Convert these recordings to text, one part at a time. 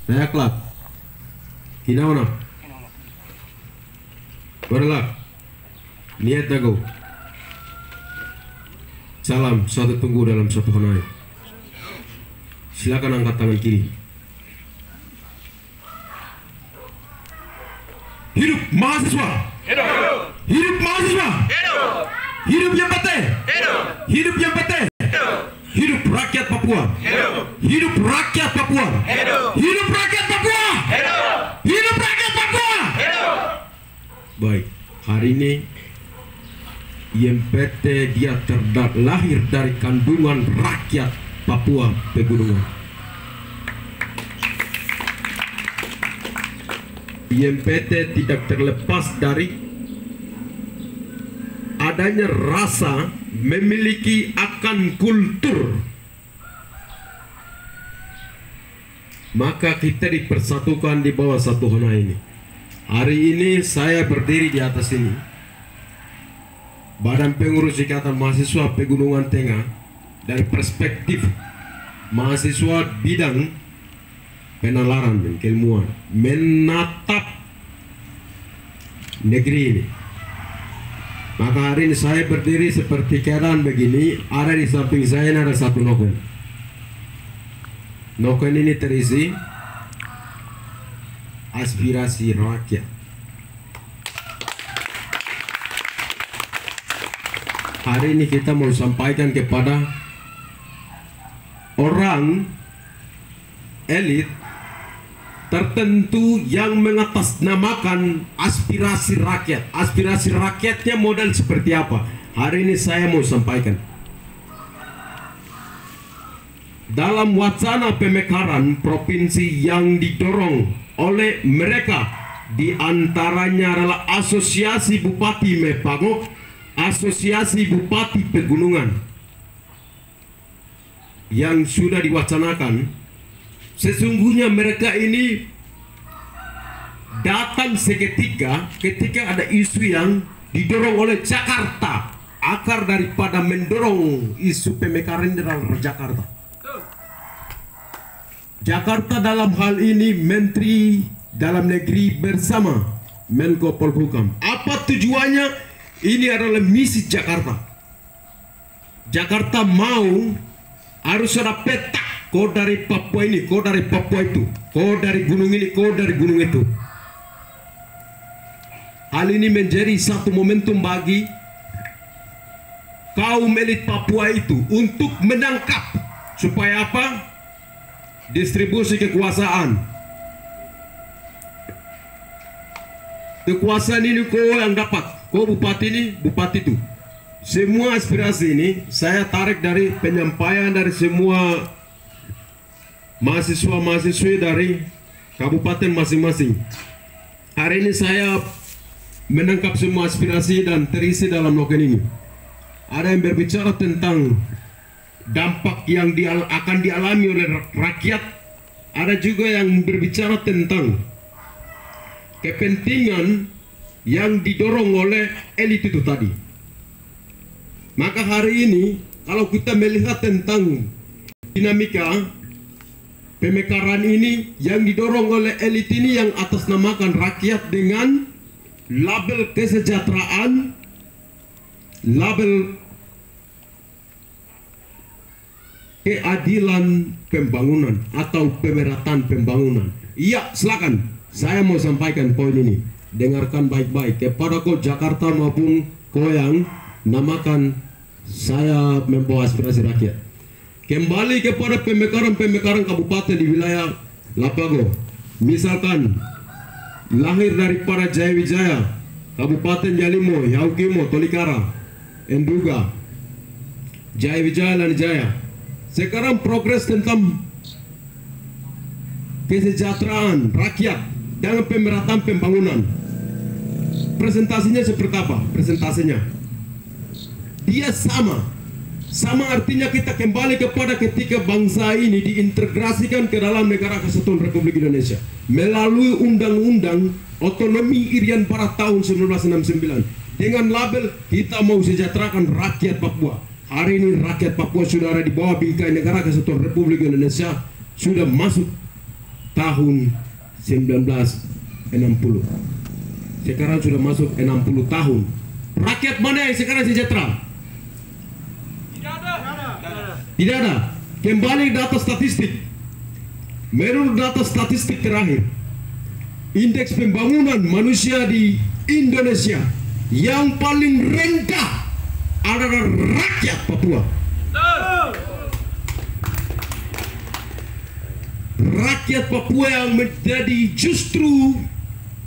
Daya klub. Kinauna. Berlak. Niat dago. Salam satu tunggu dalam satu hanai. Silakan angkat tangan kiri. Hidup mahasiswa. Hidup. Hidup mahasiswa. Hidup. Hidup yang PT. Hidup. Hidup yang PT. Hidup. Hidup rakyat Papua. Hidup. Hidup rakyat Papua. Hidup. Hidup rakyat Papua. Hidup. Hidup rakyat Papua. Hidup. Baik, hari ini YMPT dia lahir dari kandungan rakyat Papua Pegunungan. YMPT tidak terlepas dari adanya rasa memiliki akan kultur. Maka kita dipersatukan di bawah satu hana ini. Hari ini saya berdiri di atas ini. Badan Pengurus Ikatan Mahasiswa Pegunungan Tengah dari perspektif mahasiswa bidang penalaran dan keilmuan menatap negeri ini. Maka hari ini saya berdiri seperti keadaan begini. Ada di samping saya ada satu noken. Noken ini terisi aspirasi rakyat. Hari ini kita mau sampaikan kepada orang elit tertentu yang mengatasnamakan aspirasi rakyat. Aspirasi rakyatnya model seperti apa? Hari ini saya mau sampaikan. Dalam wacana pemekaran provinsi yang didorong oleh mereka, di antaranya adalah Asosiasi Bupati Mepago, Asosiasi Bupati Pegunungan yang sudah diwacanakan. Sesungguhnya mereka ini datang seketika ketika ada isu yang didorong oleh Jakarta. Akar daripada mendorong isu pemekaran dalam Jakarta. Jakarta dalam hal ini Menteri Dalam Negeri bersama Menko Polhukam. Apa tujuannya? Ini adalah misi Jakarta. Jakarta mau harus ada peta. Kau dari Papua ini, kau dari Papua itu, kau dari gunung ini, kau dari gunung itu. Hal ini menjadi satu momentum bagi kaum elit Papua itu untuk menangkap supaya apa? Distribusi kekuasaan. Kekuasaan ini kau yang dapat. Kau bupati ini, bupati itu. Semua aspirasi ini saya tarik dari penyampaian dari semua mahasiswa-mahasiswi dari kabupaten masing-masing. Hari ini saya menangkap semua aspirasi dan terisi dalam noken ini. Ada yang berbicara tentang dampak yang akan dialami oleh rakyat. Ada juga yang berbicara tentang kepentingan yang didorong oleh elit itu tadi. Maka hari ini kalau kita melihat tentang dinamika pemekaran ini yang didorong oleh elit ini yang atasnamakan rakyat dengan label kesejahteraan, label keadilan pembangunan atau pemerataan pembangunan. Iya, silakan. Saya mau sampaikan poin ini. Dengarkan baik-baik kepada kau Jakarta maupun kau yang namakan saya membawa aspirasi rakyat. Kembali kepada pemekaran kabupaten di wilayah Lapago. Misalkan lahir daripada Jayawijaya, Kabupaten Jalimo, Yaukimo, Tolikara, Enduga, Jayawijaya dan Jaya. Sekarang progres tentang kesejahteraan rakyat dengan pemerataan pembangunan. Presentasinya seperti apa? Presentasinya dia sama artinya kita kembali kepada ketika bangsa ini diintegrasikan ke dalam negara kesatuan Republik Indonesia melalui Undang-Undang Otonomi Irian Barat tahun 1969 dengan label kita mau sejahterakan rakyat Papua. Hari ini rakyat Papua sudah ada di bawah bingkai negara kesatuan Republik Indonesia, sudah masuk tahun 1960. Sekarang sudah masuk 60 tahun. Rakyat mana yang sekarang sejahtera? Tidak ada. Kembali data statistik. Menurut data statistik terakhir, indeks pembangunan manusia di Indonesia yang paling rendah adalah rakyat Papua. Rakyat Papua yang menjadi justru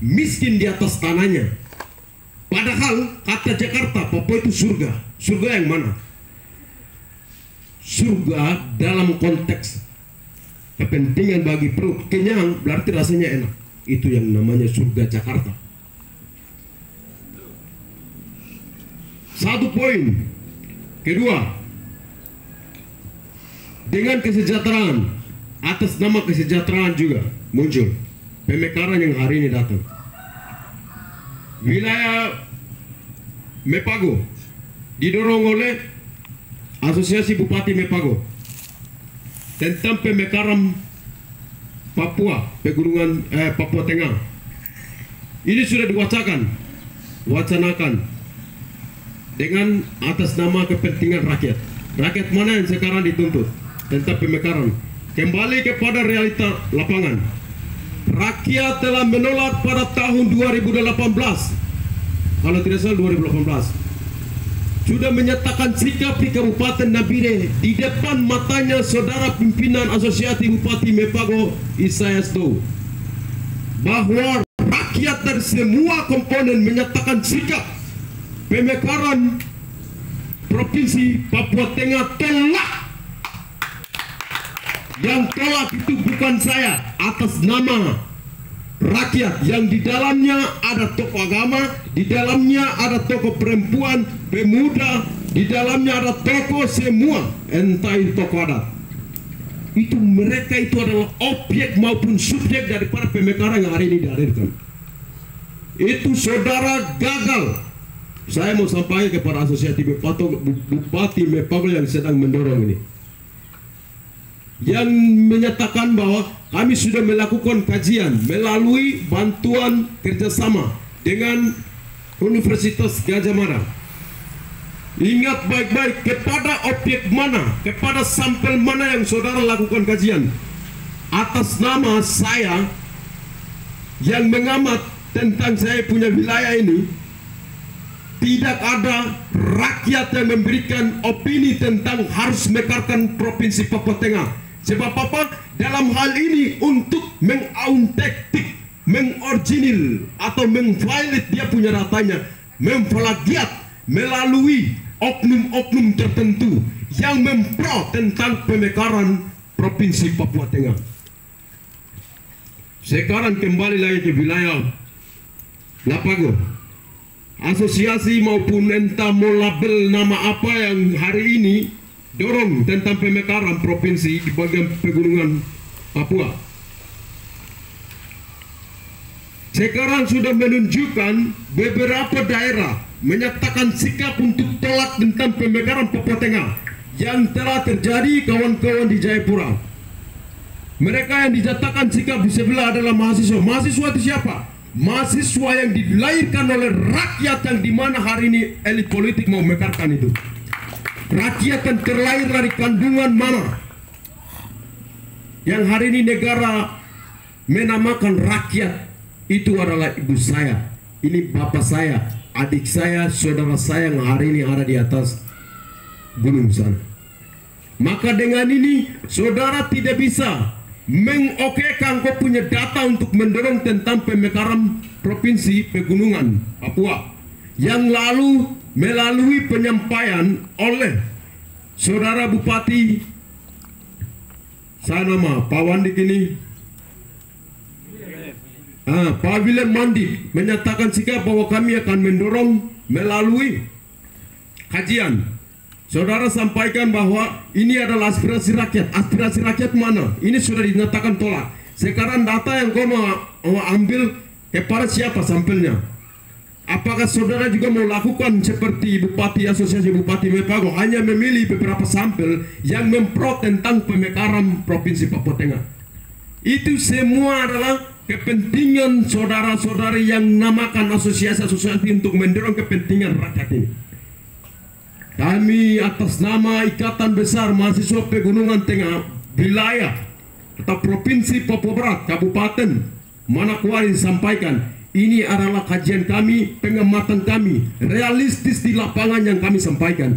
miskin di atas tanahnya. Padahal kata Jakarta, Papua itu surga. Surga yang mana? Surga dalam konteks kepentingan bagi perut kenyang, berarti rasanya enak. Itu yang namanya surga Jakarta. Satu poin. Kedua, dengan kesejahteraan, atas nama kesejahteraan juga muncul pemekaran yang hari ini datang. Wilayah Mepago didorong oleh Asosiasi Bupati Mepago tentang pemekaran Papua, pegunungan Papua Tengah. Ini sudah wacanakan dengan atas nama kepentingan rakyat. Rakyat mana yang sekarang dituntut tentang pemekaran? Kembali kepada realita lapangan. Rakyat telah menolak pada tahun 2018, kalau tidak salah 2018. Sudah menyatakan sikap di Kabupaten Nabire di depan matanya saudara pimpinan Asosiasi Bupati Mepago Isaias Dow, bahwa rakyat dari semua komponen menyatakan sikap pemekaran Provinsi Papua Tengah tolak. Yang tolak itu bukan saya, atas nama rakyat yang di dalamnya ada tokoh agama, di dalamnya ada tokoh perempuan, pemuda, di dalamnya ada tokoh semua, entah itu tokoh adat. Itu mereka itu adalah objek maupun subjek daripada pemekaran yang hari ini dihadirkan. Itu saudara gagal. Saya mau sampaikan kepada Asosiasi Bupati Mepago yang sedang mendorong ini, yang menyatakan bahwa kami sudah melakukan kajian melalui bantuan kerjasama dengan Universitas Gadjah Mada. Ingat baik-baik kepada objek mana, kepada sampel mana yang saudara lakukan kajian. Atas nama saya yang mengamat tentang saya punya wilayah ini, tidak ada rakyat yang memberikan opini tentang harus mekarkan Provinsi Papua Tengah. Sebab apa? Dalam hal ini untuk mengauthentik, mengoriginal atau mengvalid dia punya datanya, memplagiat melalui oknum-oknum tertentu yang mempro tentang pemekaran Provinsi Papua Tengah. Sekarang kembali lagi ke wilayah Lapago. Asosiasi maupun entah mau label nama apa yang hari ini dorong tentang pemekaran provinsi di bagian pegunungan Papua. Sekarang sudah menunjukkan beberapa daerah menyatakan sikap untuk tolak tentang pemekaran Papua Tengah yang telah terjadi kawan-kawan di Jayapura. Mereka yang dinyatakan sikap di sebelah adalah mahasiswa. Mahasiswa itu siapa? Mahasiswa yang dilahirkan oleh rakyat yang dimana hari ini elit politik mau mekarkan itu. Rakyat yang terlahir dari kandungan mama, yang hari ini negara menamakan rakyat itu adalah ibu saya, ini bapak saya, adik saya, saudara saya yang hari ini ada di atas gunung sana. Maka dengan ini saudara tidak bisa mengokekan kau punya data untuk mendorong tentang pemekaran provinsi pegunungan Papua yang lalu melalui penyampaian oleh saudara Bupati saya nama Pak Wandik ini, Pak William Mandik menyatakan sikap bahwa kami akan mendorong melalui kajian. Saudara sampaikan bahwa ini adalah aspirasi rakyat. Aspirasi rakyat mana? Ini sudah dinyatakan tolak. Sekarang data yang kau mau ambil kepada siapa sampelnya? Apakah saudara juga mau lakukan seperti Bupati Asosiasi Bupati Mepago, hanya memilih beberapa sampel yang mempro tentang pemekaran Provinsi Papua Tengah? Itu semua adalah kepentingan saudara-saudari yang namakan asosiasi untuk mendorong kepentingan rakyat ini. Kami atas nama Ikatan Besar Mahasiswa Pegunungan Tengah Wilayah atau Provinsi Papua Barat, Kabupaten Manokwari sampaikan, ini adalah kajian kami, pengamatan kami, realistis di lapangan yang kami sampaikan.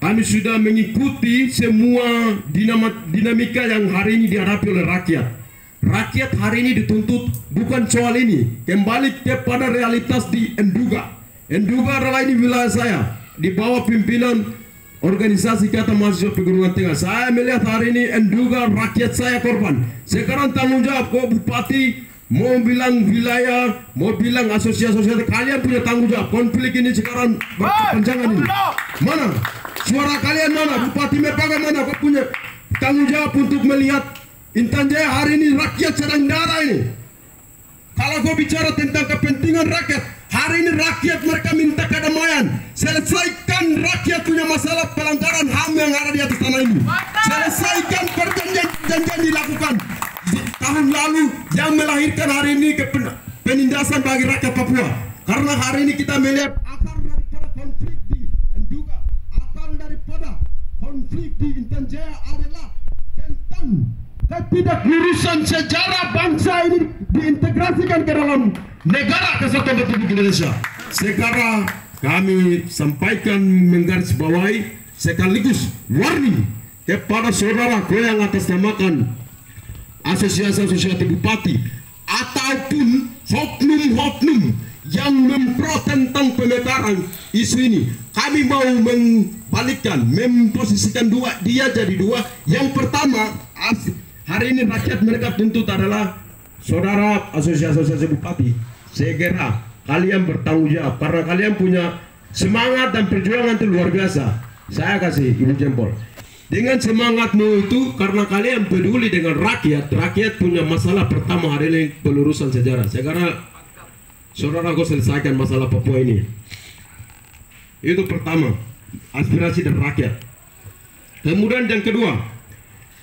Kami sudah mengikuti semua dinamika yang hari ini dihadapi oleh rakyat. Rakyat hari ini dituntut bukan soal ini, kembali kepada realitas di Enduga. Enduga adalah ini wilayah saya, di bawah pimpinan organisasi Ikatan Mahasiswa Pegunungan Tengah. Saya melihat hari ini Enduga rakyat saya korban. Sekarang tanggung jawab kok Bupati, mau bilang wilayah, mau bilang asosiasi, kalian punya tanggung jawab. Konflik ini sekarang berkepanjangan ini. Mana? Suara kalian mana? Bupati Mepaga mana? Kau punya tanggung jawab untuk melihat Intan Jaya hari ini rakyat sedang darah ini. Kalau kau bicara tentang kepentingan rakyat, hari ini rakyat mereka minta kedamaian. Selesaikan rakyat punya masalah pelanggaran HAM yang ada di atas tanah ini. Selesaikan perjanjian dilakukan tahun lalu yang melahirkan hari ini penindasan bagi rakyat Papua. Karena hari ini kita melihat akar daripada konflik di Enduga, akar daripada konflik di Intan Jaya adalah tentang ketidaklurusan sejarah bangsa ini diintegrasikan ke dalam negara Kesatuan Republik Indonesia. Sekarang kami sampaikan menggarisbawahi sekaligus warning kepada saudara yang atas namakan asosiasi bupati ataupun oknum-oknum yang mempro tentang pemekaran isu ini. Kami mau membalikkan, memposisikan dia jadi dua. Yang pertama, hari ini rakyat mereka tuntut adalah saudara asosiasi bupati, segera kalian bertanggung jawab karena kalian punya semangat dan perjuangan itu luar biasa. Saya kasih ibu jempol. Dengan semangatmu itu karena kalian peduli dengan rakyat. Rakyat punya masalah pertama hari ini pelurusan sejarah. Sekarang saudara kau selesaikan masalah Papua ini. Itu pertama, aspirasi dari rakyat. Kemudian yang kedua,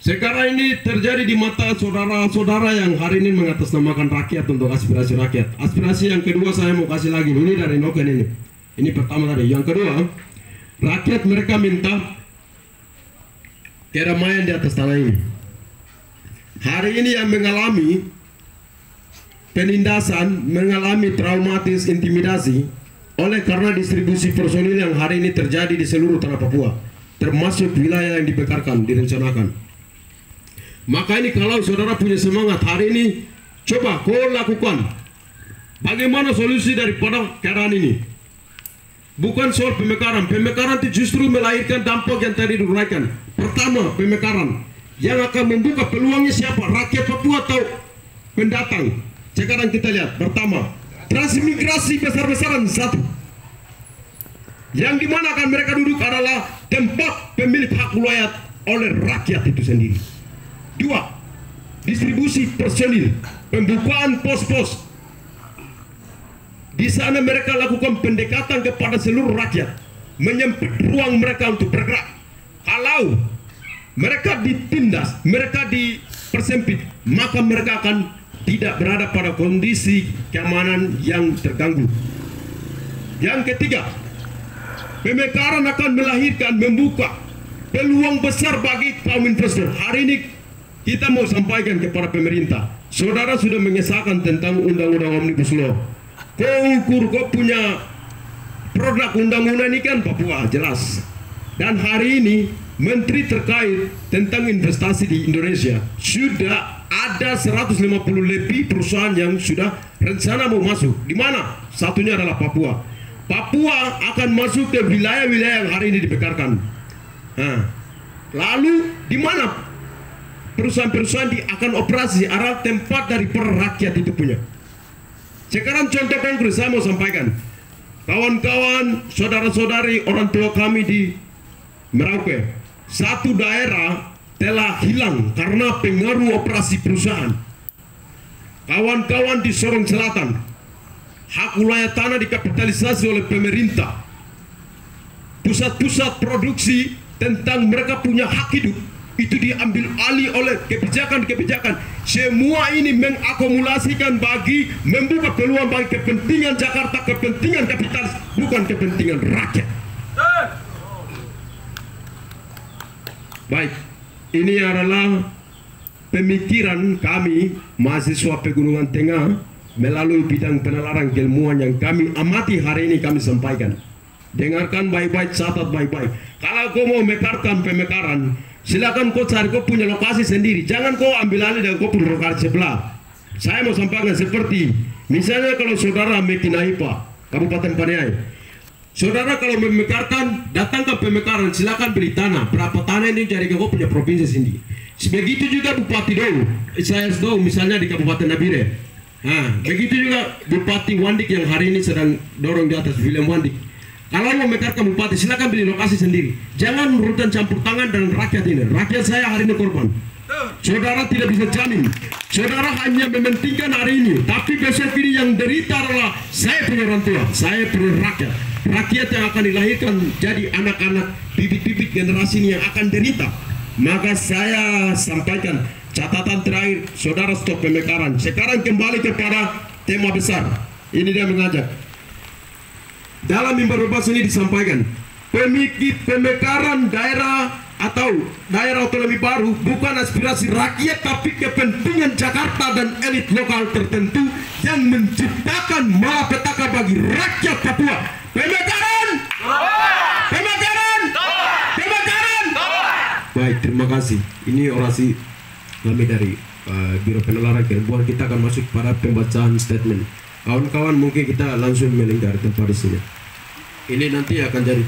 sekarang ini terjadi di mata saudara-saudara yang hari ini mengatasnamakan rakyat untuk aspirasi rakyat. Aspirasi yang kedua saya mau kasih lagi, ini dari Noken ini. Ini pertama tadi. Yang kedua, rakyat mereka minta kedamaian di atas tanah ini. Hari ini yang mengalami penindasan, mengalami traumatis, intimidasi oleh karena distribusi personil yang hari ini terjadi di seluruh tanah Papua, termasuk wilayah yang dibekarkan, direncanakan. Maka ini kalau saudara punya semangat hari ini, coba kau lakukan bagaimana solusi daripada keadaan ini. Bukan soal pemekaran. Pemekaran itu justru melahirkan dampak yang tadi diuraikan. Pertama, pemekaran yang akan membuka peluangnya siapa? Rakyat Papua atau pendatang? Sekarang kita lihat. Pertama, transmigrasi besar-besaran satu. Yang dimana akan mereka duduk adalah tempat pemilik hak wilayah oleh rakyat itu sendiri. Dua, distribusi personil, pembukaan pos-pos. Di sana mereka lakukan pendekatan kepada seluruh rakyat, menyempit ruang mereka untuk bergerak. Kalau mereka ditindas, mereka dipersempit, maka mereka akan tidak berada pada kondisi keamanan yang terganggu. Yang ketiga, pemekaran akan melahirkan, membuka peluang besar bagi kaum investor. Hari ini kita mau sampaikan kepada pemerintah, saudara sudah mengesahkan tentang undang-undang Omnibus Law. Kau ukur, kau punya produk undang-undang ini kan Papua, jelas. Dan hari ini menteri terkait tentang investasi di Indonesia sudah ada 150 lebih perusahaan yang sudah rencana mau masuk. Di mana? Satunya adalah Papua. Papua akan masuk ke wilayah-wilayah yang hari ini dibekarkan. Nah, lalu di mana perusahaan-perusahaan akan operasi arah tempat dari per rakyat itu punya. Sekarang contoh konkret saya mau sampaikan. Kawan-kawan, saudara-saudari, orang tua kami di Merauke, satu daerah telah hilang karena pengaruh operasi perusahaan. Kawan-kawan di Sorong Selatan, hak wilayah tanah dikapitalisasi oleh pemerintah. Pusat-pusat produksi tentang mereka punya hak hidup itu diambil alih oleh kebijakan-kebijakan. Semua ini mengakumulasikan bagi membuka peluang bagi kepentingan Jakarta, kepentingan kapitalis, bukan kepentingan rakyat. Baik, ini adalah pemikiran kami mahasiswa Pegunungan Tengah melalui bidang penalaran keilmuan yang kami amati hari ini kami sampaikan. Dengarkan baik-baik, catat baik-baik. Kalau kau mau mekarkan pemekaran, silakan kau cari kau punya lokasi sendiri. Jangan kau ambil alih dari kau punya lokasi sebelah. Saya mau sampaikan seperti, misalnya kalau saudara Mekinaipa, Kabupaten Paniai, saudara kalau memekarkan, datang ke pemekaran, silakan beli tanah. Berapa tanah ini cari kau punya provinsi sendiri. Begitu juga Bupati Dou, saya Dou misalnya di Kabupaten Nabire. Begitu juga Bupati Wandik yang hari ini sedang dorong di atas William Wandik. Kalau mau mekarkan bupati, silakan beli lokasi sendiri. Jangan urutan campur tangan dengan rakyat ini. Rakyat saya hari ini korban. Saudara tidak bisa jamin. Saudara hanya mementingkan hari ini, tapi besok ini yang derita adalah saya punya orang tua, saya punya rakyat. Rakyat yang akan dilahirkan jadi anak-anak bibit-bibit generasi ini yang akan derita. Maka saya sampaikan catatan terakhir, saudara stop pemekaran. Sekarang kembali kepada tema besar. Ini dia mengajak. Dalam mimbar bebas ini disampaikan, pemekaran daerah atau daerah otonomi baru bukan aspirasi rakyat, tapi kepentingan Jakarta dan elit lokal tertentu yang menciptakan malapetaka bagi rakyat Papua. Pemekaran! Pemekaran! Pemekaran! Baik, terima kasih. Ini orasi kami dari Biro Penalaran Keilmuan. Kita akan masuk pada pembacaan statement. Kawan-kawan, mungkin kita langsung melingkar tempat di sini. Ini nanti akan jadi